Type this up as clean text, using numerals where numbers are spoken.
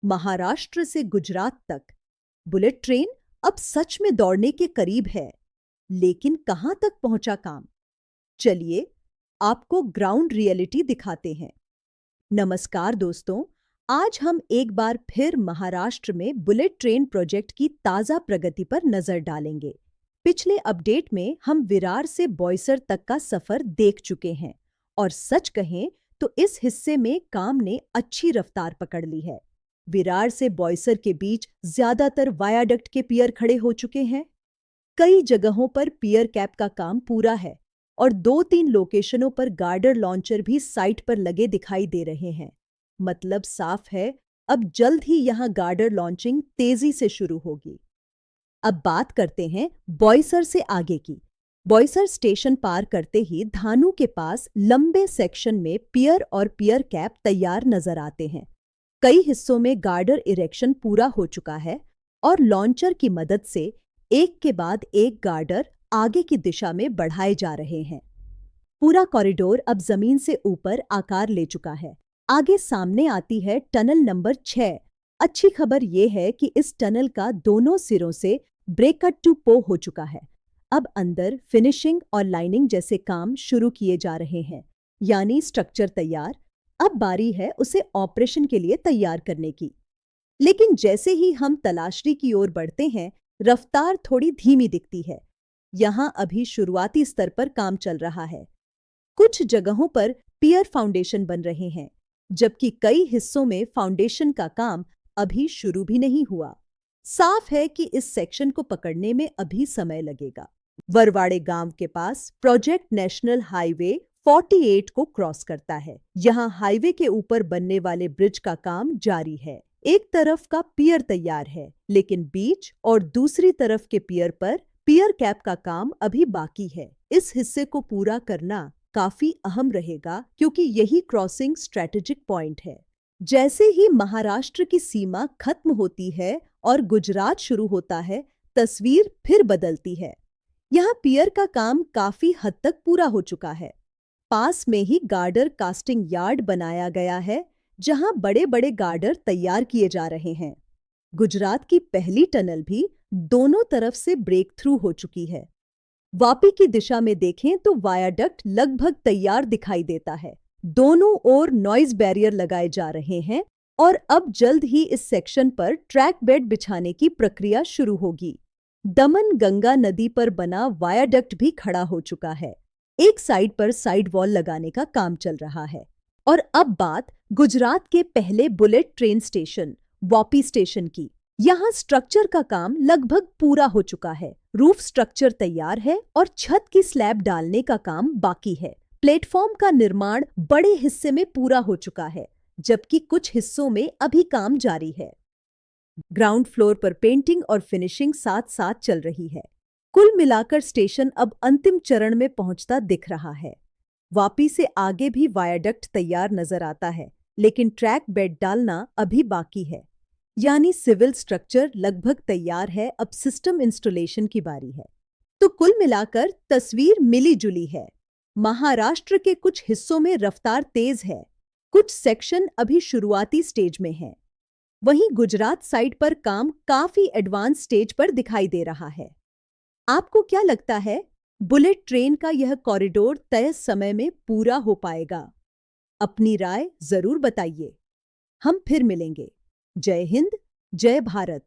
महाराष्ट्र से गुजरात तक bullet train अब सच में दौड़ने के करीब है। लेकिन कहां तक पहुंचा काम? चलिए आपको ग्राउंड रियलिटी दिखाते हैं। नमस्कार दोस्तों, आज हम एक बार फिर महाराष्ट्र में बुलेट ट्रेन प्रोजेक्ट की ताजा प्रगति पर नजर डालेंगे। पिछले अपडेट में हम विरार से बोईसर तक का सफर देख चुके हैं और सच कहें तो इस हिस्से में काम ने अच्छी रफ्तार पकड़ ली है। विरार से बोईसर के बीच ज्यादातर वायाडक्ट के पियर खड़े हो चुके हैं। कई जगहों पर पियर कैप का काम पूरा है और 2-3 लोकेशनों पर गार्डर लॉन्चर भी साइट पर लगे दिखाई दे रहे हैं। मतलब साफ है, अब जल्द ही यहां गार्डर लॉन्चिंग तेजी से शुरू होगी। अब बात करते हैं बोईसर से आगे की। बोईसर स्टेशन पार करते ही धानू के पास लंबे सेक्शन में पियर और पियर कैप तैयार नजर आते हैं। कई हिस्सों में गार्डर इरेक्शन पूरा हो चुका है और लॉन्चर की मदद से एक के बाद एक गार्डर आगे की दिशा में बढ़ाए जा रहे हैं। पूरा कॉरिडोर अब जमीन से ऊपर आकार ले चुका है। आगे सामने आती है टनल नंबर 6। अच्छी खबर यह है कि इस टनल का दोनों सिरों से ब्रेक कट टू पो हो चुका है। अब अंदर फिनिशिंग और लाइनिंग जैसे काम शुरू किए जा रहे हैं, यानी स्ट्रक्चर तैयार। अब बारी है उसे ऑपरेशन के लिए तैयार करने की। लेकिन जैसे ही हम तलाशरी की ओर बढ़ते हैं, रफ्तार थोड़ी धीमी दिखती है। यहां अभी शुरुआती स्तर पर काम चल रहा है। कुछ जगहों पर पियर फाउंडेशन बन रहे हैं, जबकि कई हिस्सों में फाउंडेशन का काम अभी शुरू भी नहीं हुआ। साफ है कि इस सेक्शन को पकड़ने में अभी समय लगेगा। वरवाड़े गांव के पास प्रोजेक्ट नेशनल हाईवे 48 को क्रॉस करता है। यहाँ हाईवे के ऊपर बनने वाले ब्रिज का काम जारी है। एक तरफ का पियर तैयार है, लेकिन बीच और दूसरी तरफ के पियर पर पियर कैप का काम अभी बाकी है। इस हिस्से को पूरा करना काफी अहम रहेगा, क्योंकि यही क्रॉसिंग स्ट्रेटेजिक पॉइंट है। जैसे ही महाराष्ट्र की सीमा खत्म होती है और गुजरात शुरू होता है, तस्वीर फिर बदलती है। यहाँ पियर का काम काफी हद तक पूरा हो चुका है। पास में ही गार्डर कास्टिंग यार्ड बनाया गया है, जहां बड़े बड़े गार्डर तैयार किए जा रहे हैं। गुजरात की पहली टनल भी दोनों तरफ से ब्रेक थ्रू हो चुकी है। वापी की दिशा में देखें तो वायाडक्ट लगभग तैयार दिखाई देता है। दोनों ओर नॉइज बैरियर लगाए जा रहे हैं और अब जल्द ही इस सेक्शन पर ट्रैक बेड बिछाने की प्रक्रिया शुरू होगी। दमन गंगा नदी पर बना वायाडक्ट भी खड़ा हो चुका है। एक साइड पर साइड वॉल लगाने का काम चल रहा है। और अब बात गुजरात के पहले bullet train station Vapi station की। यहाँ स्ट्रक्चर का काम लगभग पूरा हो चुका है। रूफ स्ट्रक्चर तैयार है और छत की स्लैब डालने का काम बाकी है। प्लेटफॉर्म का निर्माण बड़े हिस्से में पूरा हो चुका है, जबकि कुछ हिस्सों में अभी काम जारी है। ग्राउंड फ्लोर पर पेंटिंग और फिनिशिंग साथ साथ चल रही है। कुल मिलाकर स्टेशन अब अंतिम चरण में पहुंचता दिख रहा है। वापी से आगे भी वायाडक्ट तैयार नजर आता है, लेकिन ट्रैक बेड डालना अभी बाकी है। यानी सिविल स्ट्रक्चर लगभग तैयार है, अब सिस्टम इंस्टॉलेशन की बारी है। तो कुल मिलाकर तस्वीर मिली जुली है। महाराष्ट्र के कुछ हिस्सों में रफ्तार तेज है, कुछ सेक्शन अभी शुरुआती स्टेज में है। वहीं गुजरात साइड पर काम काफी एडवांस स्टेज पर दिखाई दे रहा है। आपको क्या लगता है, बुलेट ट्रेन का यह कॉरिडोर तय समय में पूरा हो पाएगा? अपनी राय जरूर बताइए। हम फिर मिलेंगे। जय हिंद, जय भारत।